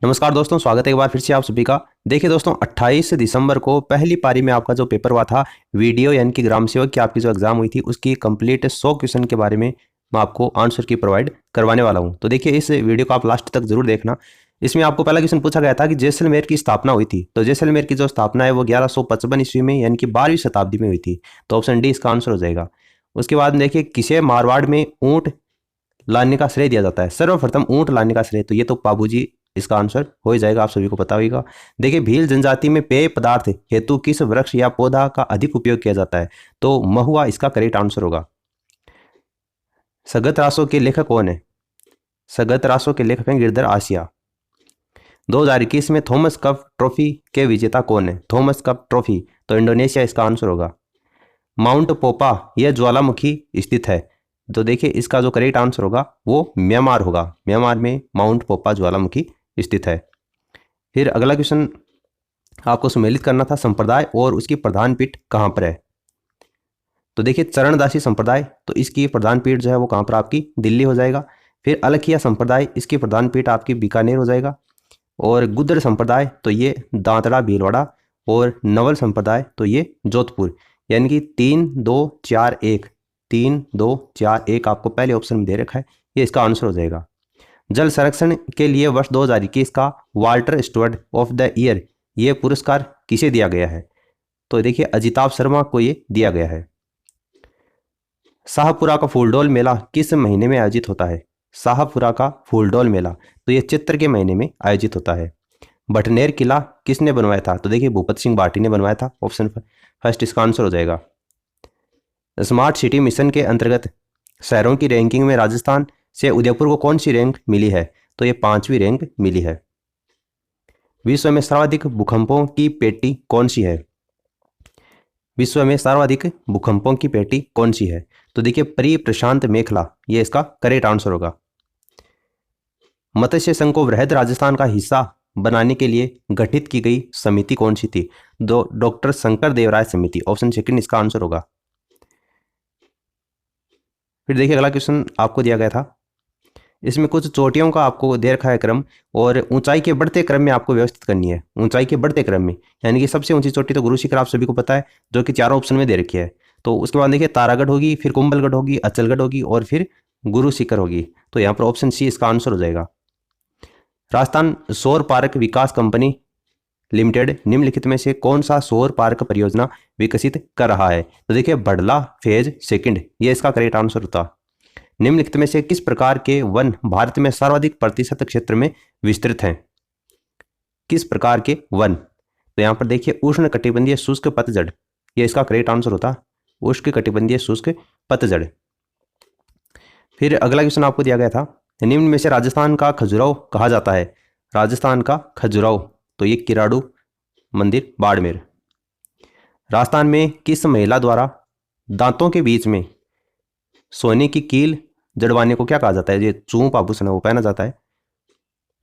नमस्कार दोस्तों, स्वागत है एक बार फिर से आप सभी का। देखिए दोस्तों, 28 दिसंबर को पहली पारी में आपका जो पेपर हुआ था वीडियो यानी कि ग्राम सेवक की आपकी जो एग्जाम हुई थी उसकी कंप्लीट 100 क्वेश्चन के बारे में मैं आपको आंसर की प्रोवाइड करवाने वाला हूं। तो देखिए इस वीडियो को आप लास्ट तक जरूर देखना। इसमें आपको पहला क्वेश्चन पूछा गया था कि जैसलमेर की स्थापना हुई थी। तो जैसलमेर की जो स्थापना है वो 1155 ईस्वी में यानी कि 12वीं शताब्दी में हुई थी। तो ऑप्शन डी इसका आंसर हो जाएगा। उसके बाद देखिए किसे मारवाड़ में ऊंट लाने का श्रेय दिया जाता है, सर्वप्रथम ऊंट लाने का श्रेय, तो ये तो पाबूजी इसका आंसर हो ही जाएगा, आप सभी को पता होगा। देखिए भील जनजाति में पेय पदार्थ हेतु किस वृक्ष या पौधा का अधिक उपयोग किया जाता है, तो महुआ इसका करेक्ट आंसर होगा। सगत रासो के लेखक कौन है? सगत रासो के लेखक हैं गिरधर आसिया। 2021 में थॉमस कप ट्रॉफी के विजेता कौन है? थॉमस कप ट्रॉफी, तो इंडोनेशिया इसका आंसर होगा। माउंट पोपा यह ज्वालामुखी स्थित है, तो देखिए इसका जो करेक्ट आंसर होगा वो म्यांमार होगा। म्यांमार में माउंट पोपा ज्वालामुखी स्थित है। फिर अगला क्वेश्चन आपको सम्मिलित करना था, संप्रदाय और उसकी प्रधान पीठ कहाँ पर है? तो देखिए चरणदासी संप्रदाय, तो इसकी प्रधान पीठ जो है वो कहाँ पर आपकी दिल्ली हो जाएगा। फिर अलखिया संप्रदाय, इसकी प्रधान पीठ आपकी बीकानेर हो जाएगा। और गुद्दर संप्रदाय, तो ये दांतड़ा भीलवाड़ा। और नवल संप्रदाय, तो ये जोधपुर। यानी कि 3 2 4 1 3 2 4 1 आपको पहले ऑप्शन में दे रखा है, ये इसका आंसर हो जाएगा। जल संरक्षण के लिए वर्ष 2021 का Walter Stuart of the year ये पुरस्कार किसे दिया गया है? तो देखिए अजिताभ शर्मा को ये दिया गया है। शाहपुरा का फूलडोल मेला किस महीने में आयोजित होता है? शाहपुरा का फूलडोल मेला, तो ये चित्र के महीने में आयोजित होता है। भटनेर किला किसने बनवाया था? तो देखिए भूपत सिंह भाटी ने बनवाया था, ऑप्शन फर्स्ट इसका आंसर हो जाएगा। स्मार्ट सिटी मिशन के अंतर्गत शहरों की रैंकिंग में राजस्थान से उदयपुर को कौन सी रैंक मिली है? तो ये 5वीं रैंक मिली है। विश्व में सर्वाधिक भूकंपों की पेटी कौन सी है? विश्व में सर्वाधिक भूकंपों की पेटी कौन सी है? तो देखिए परी प्रशांत मेखला, ये इसका करेक्ट आंसर होगा। मत्स्य संघ को वृहद राजस्थान का हिस्सा बनाने के लिए गठित की गई समिति कौन सी थी? डॉक्टर शंकर देवराय समिति, ऑप्शन सेकंड इसका आंसर होगा। फिर देखिए अगला क्वेश्चन आपको दिया गया था, इसमें कुछ चोटियों का आपको दे रखा है क्रम, और ऊंचाई के बढ़ते क्रम में आपको व्यवस्थित करनी है। ऊंचाई के बढ़ते क्रम में यानी कि सबसे ऊंची चोटी तो गुरु शिखर आप सभी को पता है, जो कि चारों ऑप्शन में दे रखी है। तो उसके बाद देखिए तारागढ़ होगी, फिर कुंभलगढ़ होगी, अचलगढ़ होगी और फिर गुरु शिखर होगी। तो यहाँ पर ऑप्शन सी इसका आंसर हो जाएगा। राजस्थान सौर पार्क विकास कंपनी लिमिटेड निम्नलिखित में से कौन सा सौर पार्क परियोजना विकसित कर रहा है? तो देखिए बड़ला फेज सेकंड, ये इसका करेक्ट आंसर होता। निम्नलिखित में से किस प्रकार के वन भारत में सर्वाधिक प्रतिशत क्षेत्र में विस्तृत हैं? किस प्रकार के वन? तो यहां पर देखिए उष्ण कटिबंधीय शुष्क पतझड़, ये इसका करेक्ट आंसर होता, उष्ण कटिबंधीय शुष्क पतझड़। फिर अगला क्वेश्चन आपको दिया गया था, निम्न में से राजस्थान का खजुराहो कहा जाता है? राजस्थान का खजुराहो, तो ये किराड़ू मंदिर बाड़मेर। राजस्थान में किस महिला द्वारा दांतों के बीच में सोने की कील जड़वाने को क्या कहा जाता है? ये चूंप आभूषण है वो पहना जाता है।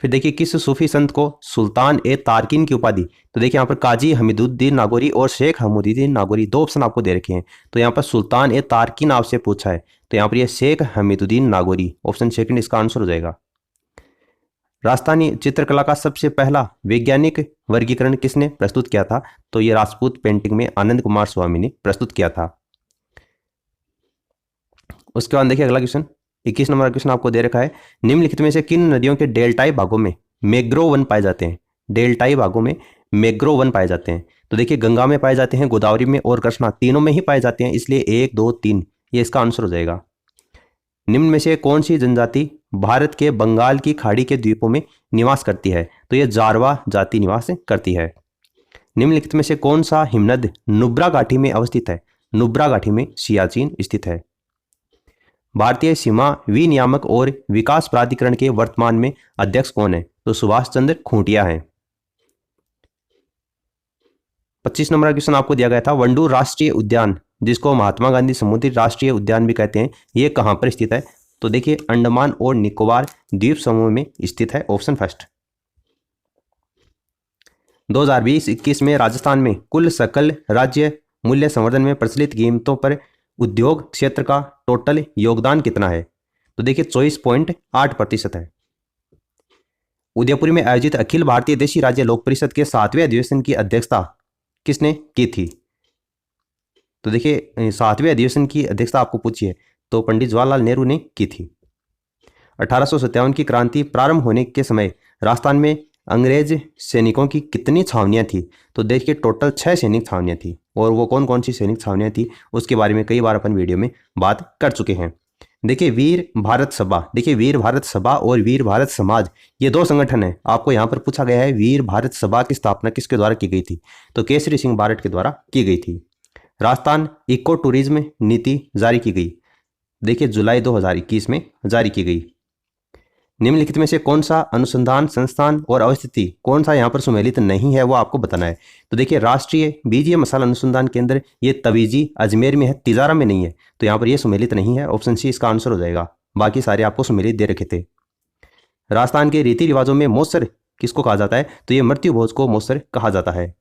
फिर देखिए किस सूफी संत को सुल्तान ए तारकिन की उपाधि? तो देखिए यहाँ पर काजी हमीदुद्दीन नागौरी और शेख हमीदुद्दीन नागौरी, दो ऑप्शन आपको दे रखे हैं। तो यहाँ पर सुल्तान ए तारकिन आपसे पूछा है, तो यहाँ पर ये शेख हमीदुद्दीन नागौरी, ऑप्शन सेकंड इसका आंसर हो जाएगा। राजस्थानी चित्रकला का सबसे पहला वैज्ञानिक वर्गीकरण किसने प्रस्तुत किया था? तो ये राजपूत पेंटिंग में आनंद कुमार स्वामी ने प्रस्तुत किया था। उसके बाद देखिए अगला क्वेश्चन 21 नंबर क्वेश्चन आपको दे रखा है, निम्नलिखित में से किन नदियों के डेल्टाई भागों में मैंग्रोव वन पाए जाते हैं? डेल्टाई भागों में मैंग्रोव वन पाए जाते हैं। तो देखिए गंगा में पाए जाते हैं, गोदावरी में और कृष्णा, तीनों में ही पाए जाते हैं, इसलिए 1 2 3 ये इसका आंसर हो जाएगा। निम्न में से कौन सी जनजाति भारत के बंगाल की खाड़ी के द्वीपों में निवास करती है? तो यह जारवा जाति निवास करती है। निम्नलिखित में से कौन सा हिमनद नुब्रा घाटी में अवस्थित है? नुब्रा घाटी में सियाचिन स्थित है। भारतीय सीमा विनियामक और विकास प्राधिकरण के वर्तमान में अध्यक्ष कौन है? तो सुभाष चंद्र खूंटिया हैं। 25 नंबर क्वेश्चन आपको दिया गया था, वंडू राष्ट्रीय उद्यान जिसको महात्मा गांधी समुद्री राष्ट्रीय उद्यान भी कहते हैं, ये कहां पर स्थित है? तो देखिए अंडमान और निकोबार द्वीप समूह में स्थित है, ऑप्शन फर्स्ट। 2020-21 में राजस्थान में कुल सकल राज्य मूल्य संवर्धन में प्रचलित कीमतों पर उद्योग क्षेत्र का टोटल योगदान कितना है? तो देखिए 24.8% है। उदयपुर में आयोजित अखिल भारतीय देशी राज्य लोक परिषद के 7वें अधिवेशन की अध्यक्षता किसने की थी? तो देखिए 7वें अधिवेशन की अध्यक्षता आपको पूछी है, तो पंडित जवाहरलाल नेहरू ने की थी। 1857 की क्रांति प्रारंभ होने के समय राजस्थान में अंग्रेज सैनिकों की कितनी छावनियां थी? तो देखिए टोटल 6 सैनिक छावनियां थी, और वो कौन कौन सी सैनिक छावनियां थी उसके बारे में कई बार अपन वीडियो में बात कर चुके हैं। देखिए वीर भारत सभा, देखिए वीर भारत सभा और वीर भारत समाज ये दो संगठन है। आपको यहाँ पर पूछा गया है वीर भारत सभा की स्थापना किसके द्वारा की गई थी? तो केसरी सिंह बारट के द्वारा की गई थी। राजस्थान इको टूरिज्म नीति जारी की गई, देखिए जुलाई 2021 में जारी की गई। निम्नलिखित में से कौन सा अनुसंधान संस्थान और अवस्थिति कौन सा यहाँ पर सुमेलित नहीं है वो आपको बताना है। तो देखिए राष्ट्रीय बीजीय मसाला अनुसंधान केंद्र ये तवीजी अजमेर में है, तिजारा में नहीं है, तो यहाँ पर ये सुमेलित नहीं है। ऑप्शन सी इसका आंसर हो जाएगा, बाकी सारे आपको सुमेलित दे रखे थे। राजस्थान के रीति रिवाजों में मौसर किसको कहा जाता है? तो ये मृत्यु भोज को मौसर कहा जाता है।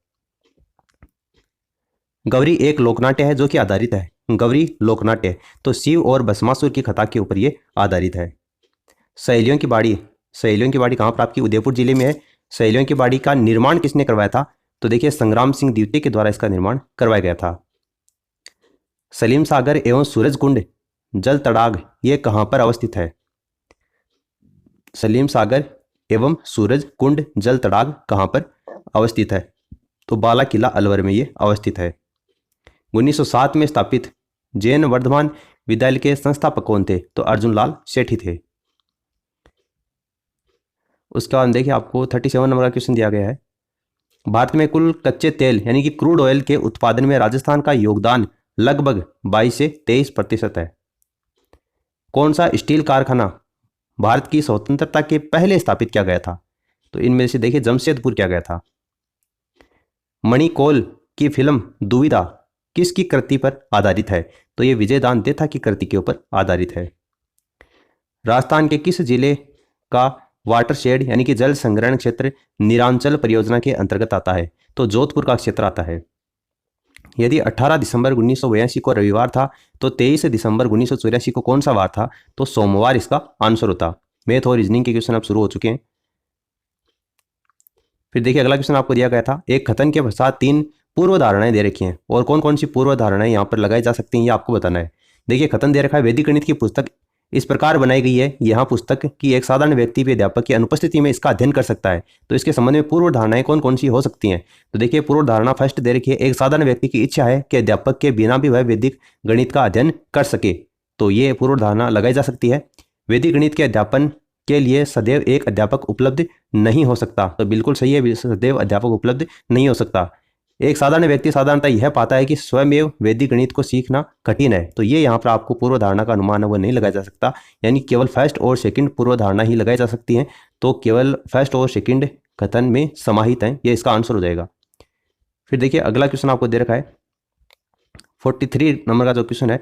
गौरी एक लोकनाट्य है जो कि आधारित है, गौरी लोकनाट्य, तो शिव और भस्मासुर की कथा के ऊपर ये आधारित है। सहेलियों की बाड़ी, सहेलियों की बाड़ी कहाँ पर आपकी? उदयपुर जिले में है। सहेलियों की बाड़ी का निर्माण किसने करवाया था? तो देखिए संग्राम सिंह द्वितीय के द्वारा इसका निर्माण करवाया गया था। सलीम सागर एवं सूरज कुंड जल तड़ाग ये कहाँ पर अवस्थित है? सलीम सागर एवं सूरज कुंड जल तड़ाग कहाँ पर अवस्थित है? तो बाला किला अलवर में ये अवस्थित है। 1907 में स्थापित जैन वर्धमान विद्यालय के संस्थापक कौन थे? तो अर्जुन लाल सेठी थे। उसके बाद देखिए आपको 37 नंबर का क्वेश्चन दिया गया है। भारत में कुल कच्चे तेल यानी कि क्रूड ऑयल के उत्पादन में राजस्थान का योगदान लगभग 22 से 23% है। कौन सा स्टील कारखाना भारत की स्वतंत्रता के पहले स्थापित किया गया था? तो इनमें से देखिए जमशेदपुर किया गया था। मणिकौल की फिल्म दुविधा किसकी कृति पर आधारित है? तो ये विजयदान देथा की कृति के ऊपर आधारित है। राजस्थान के किस जिले का वाटरशेड यानी कि जल संग्रहण क्षेत्र निरांचल परियोजना के अंतर्गत आता है? तो जोधपुर का क्षेत्र आता है। यदि 18 दिसंबर 1982 को रविवार था तो 23 दिसंबर 1984 को कौन सा वार था? तो सोमवार इसका आंसर होता। मैथ और रीजनिंग के क्वेश्चन अब शुरू हो चुके हैं। फिर देखिए अगला क्वेश्चन आपको दिया गया था, एक कथन के पश्चात 3 पूर्व धारणाएं दे रखी हैं और कौन कौन सी पूर्व धारणाएं यहाँ पर लगाई जा सकती हैं ये आपको बताना है। देखिए कथन दे रखा है, वैदिक गणित की पुस्तक इस प्रकार बनाई गई है, यहाँ पुस्तक की एक साधारण व्यक्ति भी अध्यापक की अनुपस्थिति में इसका अध्ययन कर सकता है। तो इसके संबंध में पूर्व धारणाएं कौन कौन सी हो सकती हैं? तो देखिए पूर्व धारणा फर्स्ट दे रखी है, एक साधारण व्यक्ति की इच्छा है कि अध्यापक के बिना भी वह वैदिक गणित का अध्ययन कर सके, तो ये पूर्व धारणा लगाई जा सकती है। वैदिक गणित के अध्यापन के लिए सदैव एक अध्यापक उपलब्ध नहीं हो सकता, तो बिल्कुल सही है, सदैव अध्यापक उपलब्ध नहीं हो सकता। एक साधारण व्यक्ति साधारणतः यह पाता है कि स्वयं वैदिक गणित को सीखना कठिन है, तो ये यहाँ पर आपको पूर्व धारणा का अनुमान है वो नहीं लगाया जा सकता, यानी केवल फर्स्ट और सेकंड पूर्व धारणा ही लगाई जा सकती हैं। तो केवल फर्स्ट और सेकंड कथन में समाहित हैं, ये इसका आंसर हो जाएगा। फिर देखिए अगला क्वेश्चन आपको दे रखा है 43 नंबर का जो क्वेश्चन है,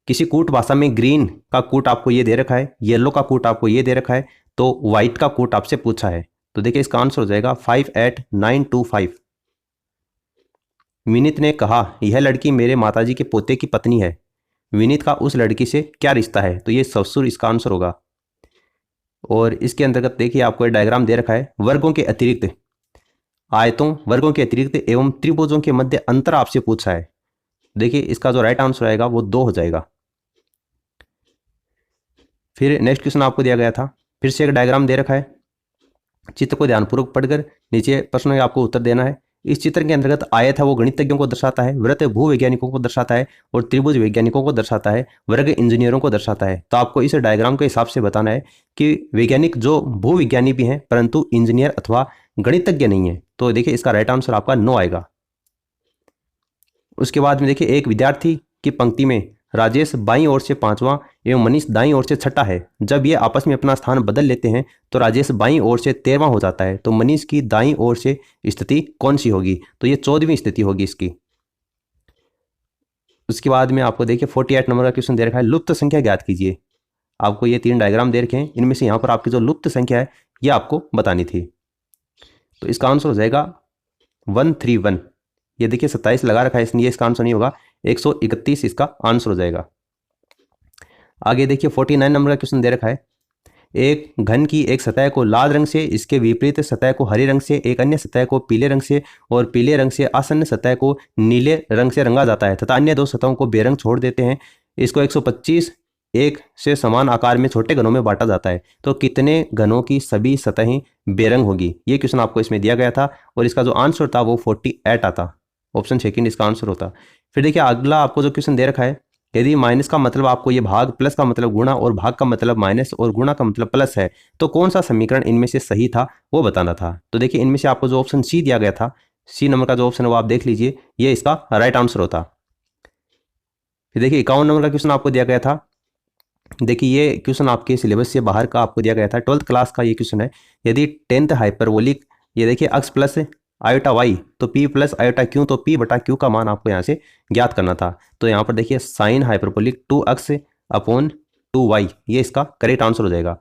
किसी कूट भाषा में ग्रीन का कूट आपको ये दे रखा है, येलो का कूट आपको ये दे रखा है, तो व्हाइट का कूट आपसे पूछा है। तो देखिए इसका आंसर हो जाएगा 58925। विनीत ने कहा यह लड़की मेरे माताजी के पोते की पत्नी है, विनीत का उस लड़की से क्या रिश्ता है? तो ये ससुर इसका आंसर होगा। और इसके अंतर्गत देखिए आपको डायग्राम दे रखा है, वर्गों के अतिरिक्त आयतों, वर्गों के अतिरिक्त एवं त्रिभुजों के मध्य अंतर आपसे पूछा है। देखिए इसका जो राइट आंसर आएगा वो 2 हो जाएगा। फिर नेक्स्ट क्वेश्चन आपको दिया गया था, फिर से एक डायग्राम दे रखा है, चित्र को ध्यानपूर्वक पढ़कर नीचे प्रश्नों का आपको उत्तर देना है। इस चित्र के अंतर्गत आयत है वो गणितज्ञों को दर्शाता है, वृत्त भूवैज्ञानिकों को दर्शाता है और त्रिभुज वैज्ञानिकों को दर्शाता है, वर्ग इंजीनियरों को दर्शाता है। तो आपको इस डायग्राम के हिसाब से बताना है कि वैज्ञानिक जो भूविज्ञानी भी हैं परंतु इंजीनियर अथवा गणितज्ञ नहीं है। तो देखिए इसका राइट आंसर आपका 9 आएगा। उसके बाद में देखिए एक विद्यार्थी की पंक्ति में राजेश बाईं ओर से 5वां एवं मनीष दाईं ओर से 6ठा है। जब ये आपस में अपना स्थान बदल लेते हैं तो राजेश बाईं ओर से 13वां हो जाता है। तो मनीष की दाईं ओर से स्थिति कौन सी होगी? तो ये 14वीं स्थिति होगी इसकी। उसके बाद में आपको देखिए 48 नंबर का क्वेश्चन दे रखा है, लुप्त संख्या ज्ञात कीजिए। आपको ये 3 डायग्राम दे रखे हैं, इनमें से यहाँ पर आपकी जो लुप्त संख्या है ये आपको बतानी थी। तो इसका आंसर हो जाएगा 131। ये देखिए 27 लगा रखा है इसलिए इसका आंसर नहीं होगा, 131 इसका आंसर हो जाएगा। आगे देखिए 49 नंबर का क्वेश्चन दे रखा है, एक घन की एक सतह को लाल रंग से, इसके विपरीत सतह को हरे रंग से, एक अन्य सतह को पीले रंग से और पीले रंग से आसन्न सतह को नीले रंग से रंगा जाता है तथा अन्य दो सतहों को बेरंग छोड़ देते हैं। इसको 125 एक से समान आकार में छोटे घनों में बांटा जाता है। तो कितने घनों की सभी सतहें बेरंग होगी, ये क्वेश्चन आपको इसमें दिया गया था और इसका जो आंसर था वो 48 आता। ऑप्शन सेकंड इसका आंसर होता। फिर देखिए अगला आपको जो क्वेश्चन दे रखा है, यदि माइनस का मतलब आपको ये भाग, प्लस का मतलब गुणा और भाग का मतलब माइनस और गुणा का मतलब प्लस है, तो कौन सा समीकरण इनमें से सही था वो बताना था। तो देखिए इनमें से आपको जो ऑप्शन सी दिया गया था, सी नंबर का जो ऑप्शन है वो आप देख लीजिए, ये इसका राइट आंसर होता। फिर देखिए 51 नंबर का क्वेश्चन आपको दिया गया था। देखिए ये क्वेश्चन आपके सिलेबस से बाहर का आपको दिया गया था, 12th क्लास का ये क्वेश्चन है। यदि 10th हाइपरबोलिक, ये देखिए x प्लस आयोटा वाई तो p प्लस आयोटा क्यू, तो p बटा क्यू का मान आपको यहाँ से ज्ञात करना था। तो यहाँ पर देखिए sine hyperbolic 2x upon 2y, ये इसका करेक्ट आंसर हो जाएगा।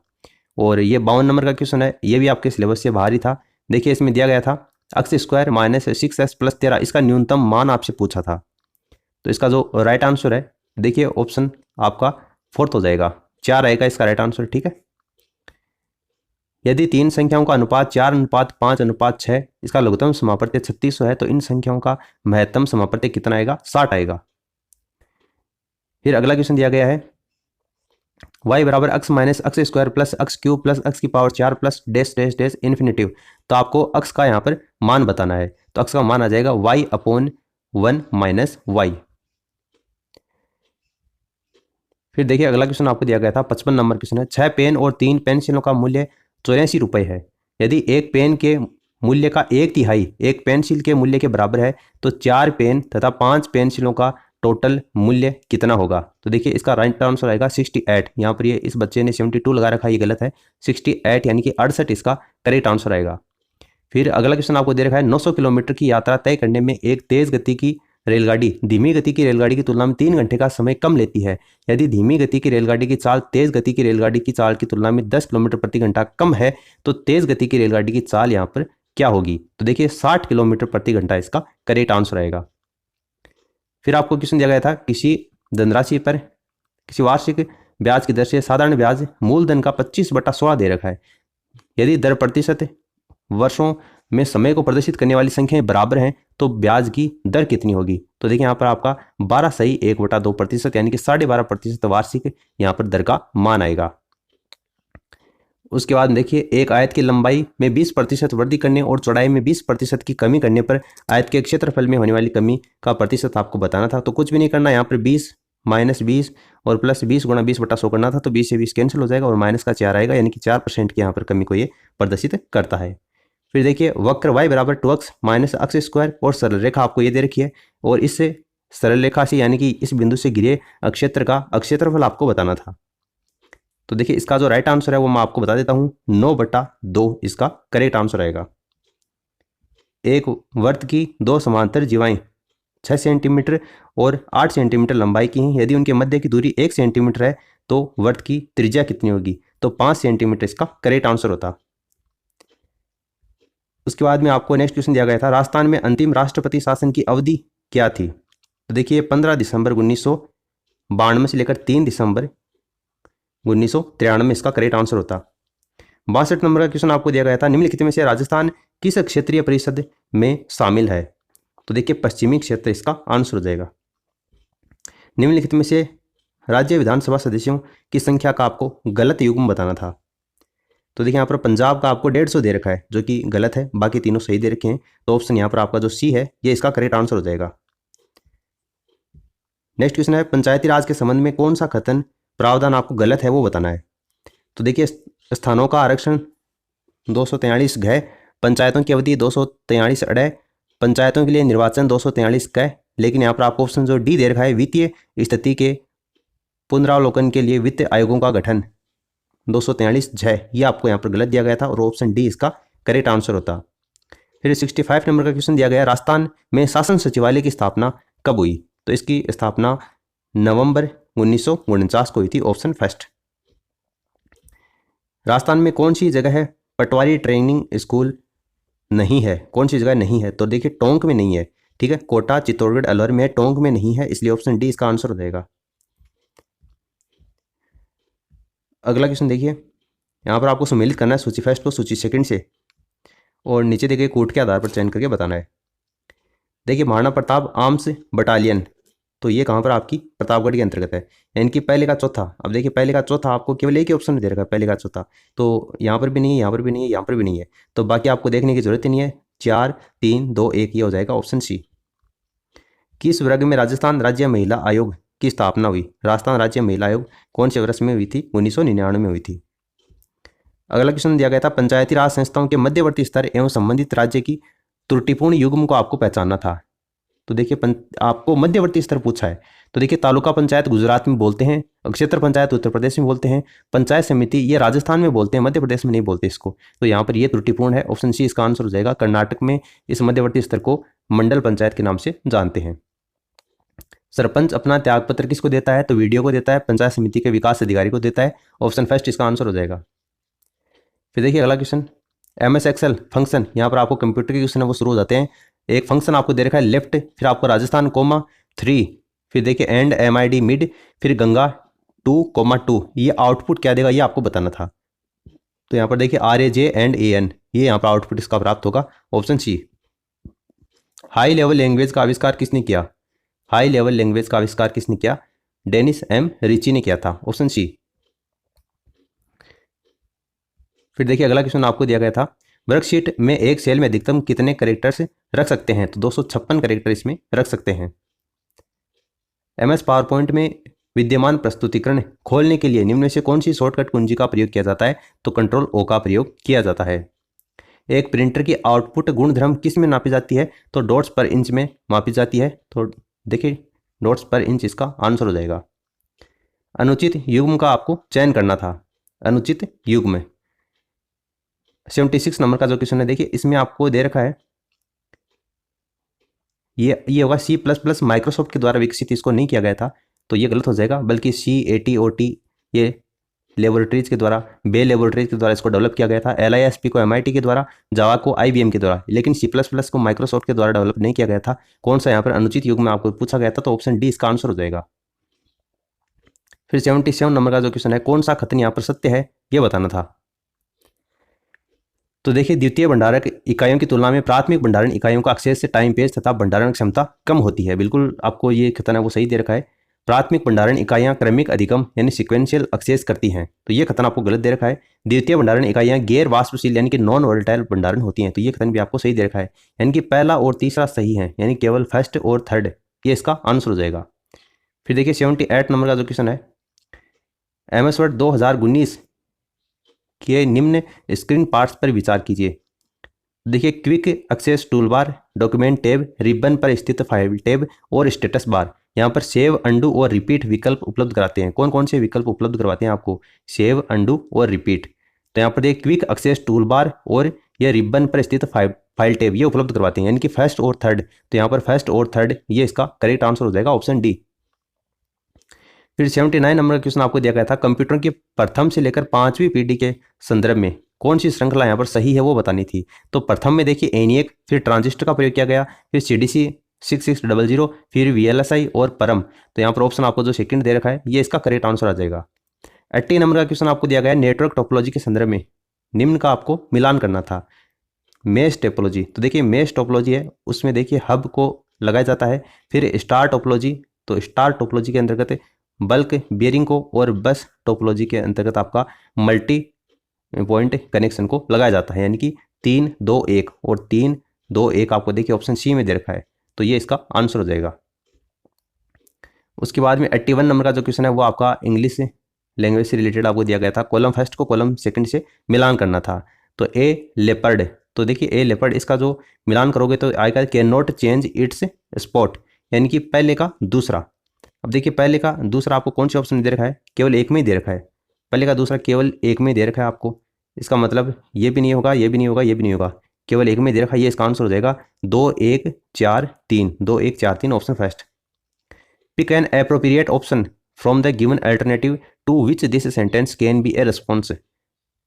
और ये 52 नंबर का क्वेश्चन है, ये भी आपके सिलेबस से बाहर ही था। देखिए इसमें दिया गया था x square minus 6x plus 13, इसका न्यूनतम मान आपसे पूछा था। तो इसका जो राइट आंसर है देखिए ऑप्शन आपका 4th हो जाएगा, 4 आएगा इसका राइट आंसर। ठीक है, यदि तीन संख्याओं का अनुपात 4:5:6, इसका लघुत्तम समापत्ति 3600 है, तो इन संख्याओं का महत्तम समापत्ति कितना आएगा, 60 आएगा। फिर अगला क्वेश्चन दिया गया है y बराबर x minus x square plus x cube plus x की power 4 plus dash dash dash infinitive. तो आपको x का यहाँ पर मान बताना है, तो x का मान आ जाएगा y अपॉन 1 माइनस y। फिर देखिए अगला क्वेश्चन आपको दिया गया था 55 नंबर क्वेश्चन है, 6 पेन और 3 पेंसिलों का मूल्य 84 रुपये है। यदि एक पेन के मूल्य का 1/3 एक पेंसिल के मूल्य के बराबर है, तो 4 पेन तथा 5 पेंसिलों का टोटल मूल्य कितना होगा। तो देखिए इसका राइट आंसर आएगा 68। यहाँ पर ये इस बच्चे ने 72 लगा रखा है, ये गलत है, 68 यानी कि 68 इसका करेक्ट आंसर आएगा। फिर अगला क्वेश्चन आपको दे रखा है 900 किलोमीटर की यात्रा तय करने में एक तेज गति की रेलगाड़ी धीमी गति की रेलगाड़ी की तुलना में 3 घंटे का समय कम लेती है। यदि धीमी गति की रेलगाड़ी की चाल तेज गति की रेलगाड़ी की चाल की तुलना में 10 किलोमीटर प्रति घंटा कम है, तो तेज गति की रेलगाड़ी की चाल यहाँ पर क्या होगी। तो देखिए 60 किलोमीटर प्रति घंटा इसका करेक्ट आंसर आएगा। फिर आपको क्वेश्चन दिया गया था किसी धनराशि पर किसी वार्षिक ब्याज की दर से साधारण ब्याज मूलधन का 25/16 दे रखा है। यदि दर प्रतिशत वर्षों में समय को प्रदर्शित करने वाली संख्याएं बराबर हैं, तो ब्याज की दर कितनी होगी। तो देखिए यहाँ पर आपका 12 सही 1/2% यानी कि 12.5% वार्षिक यहाँ पर दर का मान आएगा। उसके बाद देखिए एक आयत की लंबाई में 20% वृद्धि करने और चौड़ाई में 20% की कमी करने पर आयत के क्षेत्रफल में होने वाली कमी का प्रतिशत आपको बताना था। तो कुछ भी नहीं करना, यहाँ पर 20 माइनस 20 और प्लस 20 गुणा 20/100 करना था। तो 20 से 20 कैंसिल हो जाएगा और माइनस का 4 आएगा, यानी कि 4% की यहाँ पर कमी को ये प्रदर्शित करता है। फिर देखिए वक्र y बराबर 2x माइनस एक्स स्क्वायर और सरल रेखा आपको ये दे रखी है, और इससे सरल रेखा से यानी कि इस बिंदु से घिरे क्षेत्र का क्षेत्रफल आपको बताना था। तो देखिए इसका जो राइट आंसर है वो मैं आपको बता देता हूँ, 9/2 इसका करेक्ट आंसर आएगा। एक वर्त की दो समांतर जीवाएं 6 सेंटीमीटर और 8 सेंटीमीटर लंबाई की हैं। यदि उनके मध्य की दूरी 1 सेंटीमीटर है, तो वर्त की त्रिज्या कितनी होगी। तो 5 सेंटीमीटर इसका करेक्ट आंसर होता। उसके बाद में आपको नेक्स्ट क्वेश्चन दिया गया था राजस्थान में अंतिम राष्ट्रपति शासन की अवधि क्या थी। तो देखिए 15 दिसंबर 1992 से लेकर 3 दिसंबर 1993 इसका करेक्ट आंसर होता। 62 नंबर का क्वेश्चन आपको दिया गया था निम्नलिखित में से राजस्थान किस क्षेत्रीय परिषद में शामिल है। तो देखिए पश्चिमी क्षेत्र इसका आंसर हो जाएगा। निम्नलिखित में से राज्य विधानसभा सदस्यों की संख्या का आपको गलत युग्म बताना था। तो देखिए यहाँ पर पंजाब का आपको 150 दे रखा है, जो कि गलत है, बाकी तीनों सही दे रखे हैं। तो ऑप्शन यहाँ पर आपका जो सी है ये इसका करेक्ट आंसर हो जाएगा। नेक्स्ट क्वेश्चन है पंचायती राज के संबंध में कौन सा कथन प्रावधान आपको गलत है वो बताना है। तो देखिए स्थानों का आरक्षण 243 घ, पंचायतों की अवधि 243 अड़, पंचायतों के लिए निर्वाचन 243 क। लेकिन यहाँ पर आपको ऑप्शन जो डी दे रखा है वित्तीय स्थिति के पुनरावलोकन के लिए वित्त आयोगों का गठन 243 झ, ये आपको यहाँ पर गलत दिया गया था और ऑप्शन डी इसका करेक्ट आंसर होता। फिर 65 नंबर का क्वेश्चन दिया गया राजस्थान में शासन सचिवालय की स्थापना कब हुई। तो इसकी स्थापना नवंबर 1949 को हुई थी, ऑप्शन फर्स्ट। राजस्थान में कौन सी जगह है पटवारी ट्रेनिंग स्कूल नहीं है, कौन सी जगह नहीं है। तो देखिए टोंक में नहीं है, ठीक है, कोटा चित्तौड़गढ़ अलवर में, टोंक में नहीं है, इसलिए ऑप्शन डी इसका आंसर हो जाएगा। अगला क्वेश्चन देखिए यहाँ पर आपको सम्मिलित करना है सूची फर्स्ट को सूची सेकंड से, और नीचे देखिए कोड के आधार पर चयन करके बताना है। देखिए महाराणा प्रताप आर्म्स बटालियन, तो ये कहाँ पर आपकी प्रतापगढ़ के अंतर्गत है, यानी कि पहले का चौथा। अब देखिए पहले का चौथा आपको केवल एक ही ऑप्शन दे रखा है, पहले का चौथा, तो यहाँ पर भी नहीं है, यहाँ पर भी नहीं है, यहाँ पर भी नहीं है, तो बाकी आपको देखने की जरूरत ही नहीं है। 4 3 2 1 ये हो जाएगा ऑप्शन सी। किस वर्ग में राजस्थान राज्य महिला आयोग की स्थापना हुई? राजस्थान राज्य महिला आयोग कौन से वर्ष में हुई थी? 1999 में हुई थी। अगला क्वेश्चन दिया गया था, पंचायती राज संस्थाओं के मध्यवर्ती स्तर एवं संबंधित राज्य की त्रुटिपूर्ण युग्म को आपको पहचानना था। तो देखिए आपको मध्यवर्ती स्तर पूछा है, तो देखिए तालुका पंचायत गुजरात में बोलते हैं, क्षेत्र पंचायत उत्तर प्रदेश में बोलते हैं, पंचायत समिति ये राजस्थान में बोलते हैं, मध्य प्रदेश में नहीं बोलते इसको, तो यहाँ पर ये त्रुटिपूर्ण है। ऑप्शन सी इसका आंसर हो जाएगा। कर्नाटक में इस मध्यवर्ती स्तर को मंडल पंचायत के नाम से जानते हैं। सरपंच अपना त्यागपत्र किसको देता है? तो वीडियो को देता है, पंचायत समिति के विकास अधिकारी को देता है। ऑप्शन फर्स्ट इसका आंसर हो जाएगा। फिर देखिए अगला क्वेश्चन, MS एक्सेल फंक्शन, यहाँ पर आपको कंप्यूटर के क्वेश्चन है वो शुरू हो जाते हैं। एक फंक्शन आपको दे रखा है लेफ्ट, फिर आपको राजस्थान कोमा 3, फिर देखिए एंड MID मिड, फिर गंगा 2,2, ये आउटपुट क्या देगा ये आपको बताना था। तो यहाँ पर देखिए RAJ एंड AN, ये यहाँ पर आउटपुट इसका प्राप्त होगा। Option C. High level language का आविष्कार किसने किया? हाई लेवल लैंग्वेज का आविष्कार किसने किया? डेनिस M रिची ने किया था। Option C. फिर देखिए अगला क्वेश्चन आपको दिया गया था, वर्कशीट में एक सेल में अधिकतम कितने कैरेक्टर्स रख सकते हैं? तो 256 कैरेक्टर इसमें रख सकते हैं। MS पावर पॉइंट में विद्यमान प्रस्तुतिकरण खोलने के लिए निम्न में से कौन सी शॉर्टकट कुंजी का प्रयोग किया जाता है? तो कंट्रोल O का प्रयोग किया जाता है। एक प्रिंटर की आउटपुट गुणधर्म किस में नापी जाती है? तो डॉट्स पर इंच में मापी जाती है। तो देखिए डॉट्स पर इंच इसका आंसर हो जाएगा। अनुचित युग्म का आपको चयन करना था। अनुचित युग्म 76 नंबर का जो क्वेश्चन है, देखिए इसमें आपको दे रखा है, ये होगा C++ माइक्रोसॉफ्ट के द्वारा विकसित, इसको नहीं किया गया था, तो ये गलत हो जाएगा, बल्कि CATOT ये लेबोरेटरीज के द्वारा, बे लेबोरेटरीज के द्वारा इसको डेवलप किया गया था। LISP को MIT के द्वारा, जावा को IBM के द्वारा, लेकिन C++ को माइक्रोसॉफ्ट के द्वारा डेवलप नहीं किया गया था। कौन सा यहाँ पर अनुचित युग्म में आपको पूछा गया था? तो ऑप्शन डी इसका आंसर हो जाएगा। फिर 77 नंबर का जो क्वेश्चन है, कौन सा कथन यहाँ पर सत्य है ये बताना था। तो देखिए द्वितीय भंडारक इकाइयों की तुलना में प्राथमिक भंडारण इकाइयों का एक्सेस से टाइम पेज तथा भंडारण क्षमता कम होती है। बिल्कुल आपको ये कथन है वो सही दे रखा है। प्राथमिक भंडारण इकाइयां क्रमिक अधिगम यानी सिक्वेंशियल एक्सेस करती हैं, तो ये कथन आपको गलत दे रखा है। द्वितीय भंडारण इकाइयां गैर वाष्पशील यानी कि नॉन वोलेटाइल भंडारण होती हैं, तो ये कथन भी आपको सही दे रखा है, यानी कि पहला और तीसरा सही है, यानी केवल फर्स्ट और थर्ड, ये इसका आंसर हो जाएगा। फिर देखिए 78 नंबर का जो क्वेश्चन है, MS वर्ड 2019 के निम्न स्क्रीन पार्ट्स पर विचार कीजिए। देखिए quick access tool bar, document tab, ribbon पर स्थित फाइल टैब और स्टेटस बार यहाँ पर सेव, अंडू और रिपीट विकल्प उपलब्ध कराते हैं। कौन कौन से विकल्प उपलब्ध करवाते हैं आपको? सेव, अंडू और रिपीट। तो यहाँ पर देखिए क्विक एक्सेस टूल बार और यह रिबन पर स्थित फाइल टैब ये उपलब्ध करवाते हैं, यानी कि फर्स्ट और थर्ड। तो यहाँ पर फर्स्ट और थर्ड ये इसका करेक्ट आंसर हो जाएगा, ऑप्शन डी। फिर 79 नंबर का क्वेश्चन आपको दिया गया था, कंप्यूटर की प्रथम से लेकर 5वीं पीढ़ी के संदर्भ में कौन सी श्रृंखला यहाँ पर सही है वो बतानी थी। तो प्रथम में देखिए ENIAC, फिर ट्रांजिस्टर का प्रयोग किया गया, फिर CDC 6600, फिर VLSI और परम। तो यहाँ पर ऑप्शन आपको जो सेकंड दे रखा है ये इसका करेक्ट आंसर आ जाएगा। 80 नंबर का क्वेश्चन आपको दिया गया है, नेटवर्क टोपोलॉजी के संदर्भ में निम्न का आपको मिलान करना था। मेश टोपोलॉजी, तो देखिए मेश टोपोलॉजी है उसमें देखिए हब को लगाया जाता है। फिर स्टार टोपोलॉजी, तो स्टार टोपोलॉजी के अंतर्गत बल्क बियरिंग को, और बस टोपोलॉजी के अंतर्गत आपका मल्टी पॉइंट कनेक्शन को लगाया जाता है, यानी कि 3 2 1 और 3 2 1 आपको देखिए ऑप्शन सी में दे रखा है, तो ये इसका आंसर हो जाएगा। उसके बाद में 81 नंबर का जो क्वेश्चन है वो आपका इंग्लिश लैंग्वेज से रिलेटेड आपको दिया गया था। कॉलम फर्स्ट को कॉलम सेकंड से मिलान करना था। तो ए लेपर्ड, तो देखिए ए लेपर्ड इसका जो मिलान करोगे तो आएगा can not change it's spot, यानी कि पहले का दूसरा। अब देखिए पहले का दूसरा आपको कौन सी ऑप्शन दे रखा है? केवल एक में ही दे रखा है। पहले का दूसरा केवल एक में दे रखा है आपको, इसका मतलब ये भी नहीं होगा, ये भी नहीं होगा, ये भी नहीं होगा, केवल एक में दे रखा है, ये इसका आंसर हो जाएगा 2 1 4 3, 2 1 4 3 option first. Pick an appropriate option from the given alternative to which this sentence can be a response.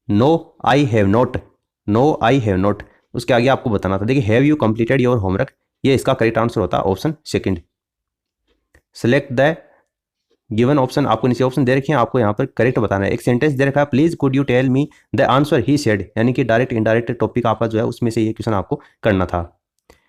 No I have not, no I have not, उसके आगे आपको बताना था। देखिए have you completed your homework, ये इसका correct answer होता है option second. Select the given option आपको नीचे ऑप्शन दे रखे हैं, आपको यहाँ पर करेक्ट बताना है। एक सेंटेंस दे रखा है, please could you tell me the answer he said, यानी कि डायरेक्ट इनडायरेक्ट टॉपिक आपका जो है उसमें से ये क्वेश्चन आपको करना था।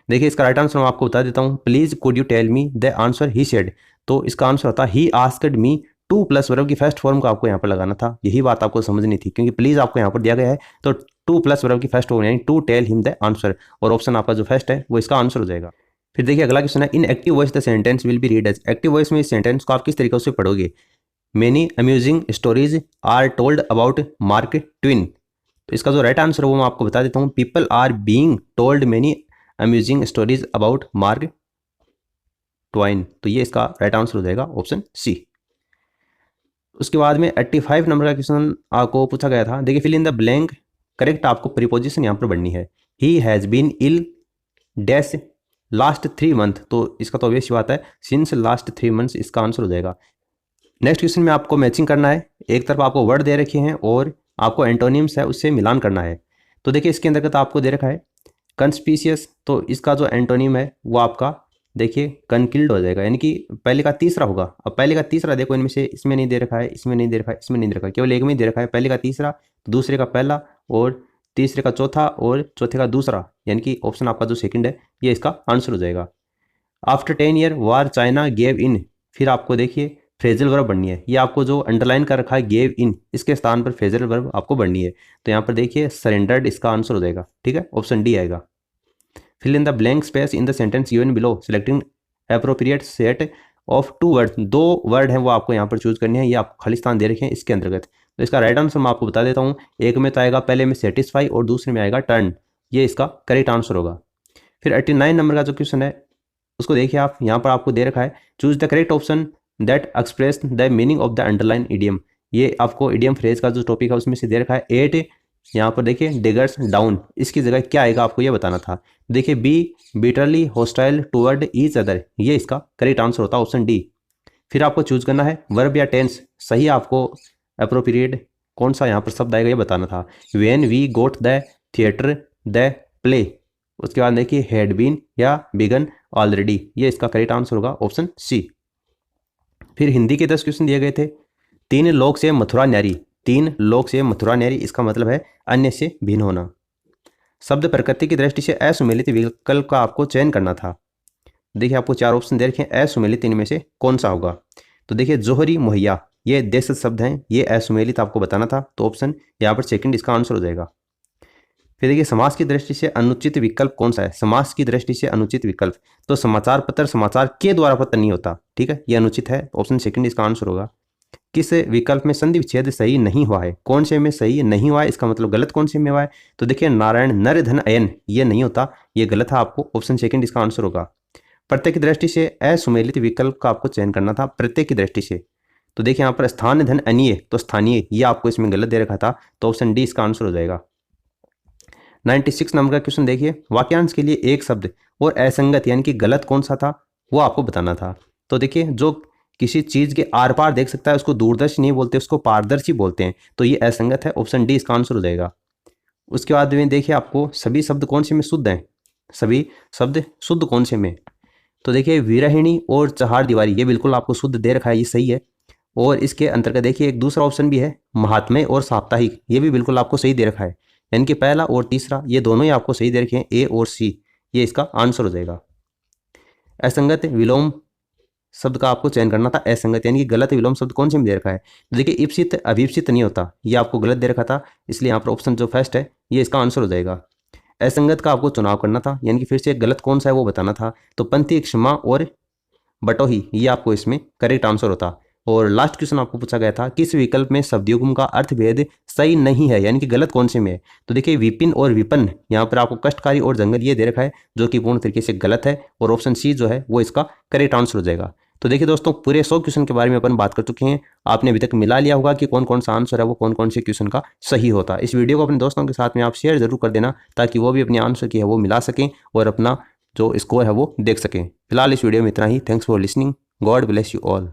देखिए इसका राइट आंसर मैं आपको बता देता हूँ, please could you tell me the answer he said, तो इसका आंसर होता है he asked me to plus verb की फर्स्ट फॉर्म को आपको यहाँ पर लगाना था। यही बात आपको समझनी थी, क्योंकि प्लीज आपको यहाँ पर दिया गया है तो टू प्लस वर्ब की फर्स्ट फॉर्म यानी to tell him the answer, और ऑप्शन आपका जो फर्स्ट है वो इसका आंसर हो जाएगा। फिर देखिए अगला क्वेश्चन है, in active voice the sentence will be read as, active voice में इस सेंटेंस को आप किस तरीके से पढ़ोगे। Many amusing stories are told about Mark Twain, तो इसका जो राइट आंसर है वो मैं आपको बता देता हूँ, people are being told many amusing stories about Mark Twain, तो ये इसका राइट आंसर हो जाएगा ऑप्शन सी। उसके बाद में 85 नंबर का क्वेश्चन आपको पूछा गया था। देखिए fill in the blank, correct आपको प्रीपोजिशन यहाँ पर बढ़नी है। He has been ill dash last 3 month, तो इसका तो ऑब्वियस बात है सिंस लास्ट 3 मंथ्स, इसका आंसर हो जाएगा। नेक्स्ट क्वेश्चन में आपको मैचिंग करना है, एक तरफ आपको वर्ड दे रखे हैं और आपको एंटोनिम्स है उससे मिलान करना है। तो देखिए इसके अंतर्गत आपको दे रखा है कंस्पीशियस, तो इसका जो एंटोनिम है वो आपका देखिए कनकिल्ड हो जाएगा, यानी कि पहले का तीसरा होगा। अब पहले का तीसरा देखो, इनमें से इसमें नहीं दे रखा है, इसमें नहीं दे रखा है, इसमें नहीं दे रखा है, केवल एक में दे रखा है, पहले का तीसरा, दूसरे का पहला और तीसरे का चौथा और चौथे का दूसरा, यानी कि ऑप्शन आपका जो सेकंड है ये इसका आंसर हो जाएगा। After 10 year war China gave in, फिर आपको देखिए फ्रेजल वर्ब बननी है, ये आपको जो अंडरलाइन कर रखा है गेव इन, इसके स्थान पर फ्रेजल वर्ब आपको बननी है। तो यहाँ पर देखिए सरेंडर्ड इसका आंसर हो जाएगा, ठीक है, ऑप्शन डी आएगा। Fill in the blank space in the sentence given below selecting appropriate set of 2 word, 2 word हैं वो आपको यहाँ पर चूज करनी है, ये आपको खाली स्थान दे रखे हैं इसके अंतर्गत। तो इसका राइट आंसर मैं आपको बता देता हूँ, एक में तो आएगा पहले में सेटिस्फाई और दूसरे में आएगा टर्न, ये इसका करेक्ट आंसर होगा। फिर 89 नंबर का जो क्वेश्चन है उसको देखिए आप, यहाँ पर आपको दे रखा है choose the correct option that express the meaning of the underline idiom, ये आपको इडियम फ्रेज का जो टॉपिक है उसमें से दे रखा है 8, यहाँ पर देखिए डिगर्स डाउन, इसकी जगह क्या आएगा आपको ये बताना था। देखिए be bitterly hostile toward each other, ये इसका करेक्ट आंसर होता है ऑप्शन डी। फिर आपको चूज करना है वर्ब या टेंस, सही आपको अप्रोप्रिएट कौन सा यहाँ पर शब्द आएगा ये बताना था। When we got the theatre the play, उसके बाद देखिए हैड बीन या बिगन ऑलरेडी, ये इसका करेक्ट आंसर होगा ऑप्शन सी। फिर हिंदी के 10 क्वेश्चन दिए गए थे। 3 लोक से मथुरा न्यारी, 3 लोक से मथुरा न्यारी, इसका मतलब है अन्य से भिन्न होना। शब्द प्रकृति की दृष्टि से असुमेलित विकल्प का आपको चयन करना था। देखिए आपको 4 ऑप्शन दे रखे हैं, असुमेलित इनमें से कौन सा होगा। तो देखिए जोहरी मुहैया, ये देशज शब्द हैं, ये असुमेलित आपको बताना था, तो ऑप्शन यहाँ पर सेकंड इसका आंसर हो जाएगा। फिर देखिए समाज की दृष्टि से अनुचित विकल्प कौन सा है, समाज की दृष्टि से अनुचित विकल्प, तो समाचार पत्र समाचार के द्वारा पत्र नहीं होता, ठीक है, ये अनुचित है, ऑप्शन सेकंड इसका आंसर होगा। किस विकल्प में संधि विच्छेद सही नहीं हुआ है, कौन से में सही नहीं हुआ है, इसका मतलब गलत कौन से में हुआ है। तो देखिए नारायण नर धन अयन, ये नहीं होता, ये गलत है, आपको ऑप्शन सेकंड इसका आंसर होगा। प्रत्यय की दृष्टि से असुमेलित विकल्प का आपको चयन करना था, प्रत्यय की दृष्टि से। तो देखिए यहाँ पर स्थान धन अनीय, तो स्थानीय ये आपको इसमें गलत दे रखा था, तो ऑप्शन डी इसका आंसर हो जाएगा। 96 नंबर का क्वेश्चन देखिए, वाक्यांश के लिए एक शब्द और असंगत यानी कि गलत कौन सा था वो आपको बताना था। तो देखिए जो किसी चीज के आर पार देख सकता है उसको दूरदर्शी नहीं बोलते, उसको पारदर्शी बोलते हैं, तो ये असंगत है, ऑप्शन डी इसका आंसर हो जाएगा। उसके बाद में देखिए आपको सभी शब्द कौन से में शुद्ध हैं, सभी शब्द शुद्ध कौन से में। तो देखिए विरहिणी और चहार दीवारी, ये बिल्कुल आपको शुद्ध दे रखा है, ये सही है। और इसके अंतर्गत देखिए एक दूसरा ऑप्शन भी है महात्म्य और साप्ताहिक, ये भी बिल्कुल आपको सही दे रखा है, यानी कि पहला और तीसरा ये दोनों ही आपको सही दे रखे हैं, ए और सी, ये इसका आंसर हो जाएगा। असंगत विलोम शब्द का आपको चयन करना था, असंगत यानी कि गलत विलोम शब्द कौन से में दे रखा है। देखिए इप्सित अभिप्सित नहीं होता, ये आपको गलत दे रखा था, इसलिए यहाँ पर ऑप्शन जो फर्स्ट है ये इसका आंसर हो जाएगा। असंगत का आपको चुनाव करना था, यानी कि फिर से गलत कौन सा है वो बताना था, तो पंथी क्षमा और बटोही ये आपको इसमें करेक्ट आंसर होता। और लास्ट क्वेश्चन आपको पूछा गया था किस विकल्प में शब्दयुग्म का अर्थभेद सही नहीं है, यानी कि गलत कौन से में है। तो देखिए विपिन और विपन्न, यहाँ पर आपको कष्टकारी और जंगल ये दे रखा है, जो कि पूर्ण तरीके से गलत है, और ऑप्शन सी जो है वो इसका करेक्ट आंसर हो जाएगा। तो देखिए दोस्तों पूरे 100 क्वेश्चन के बारे में अपन बात कर चुके हैं, आपने अभी तक मिला लिया होगा कि कौन कौन सा आंसर है वो कौन कौन से क्वेश्चन का सही होता है। इस वीडियो को अपने दोस्तों के साथ में आप शेयर जरूर कर देना, ताकि वो भी अपने आंसर की है वो मिला सकें और अपना जो स्कोर है वो देख सकें। फिलहाल इस वीडियो में इतना ही। Thanks for listening, God bless you all.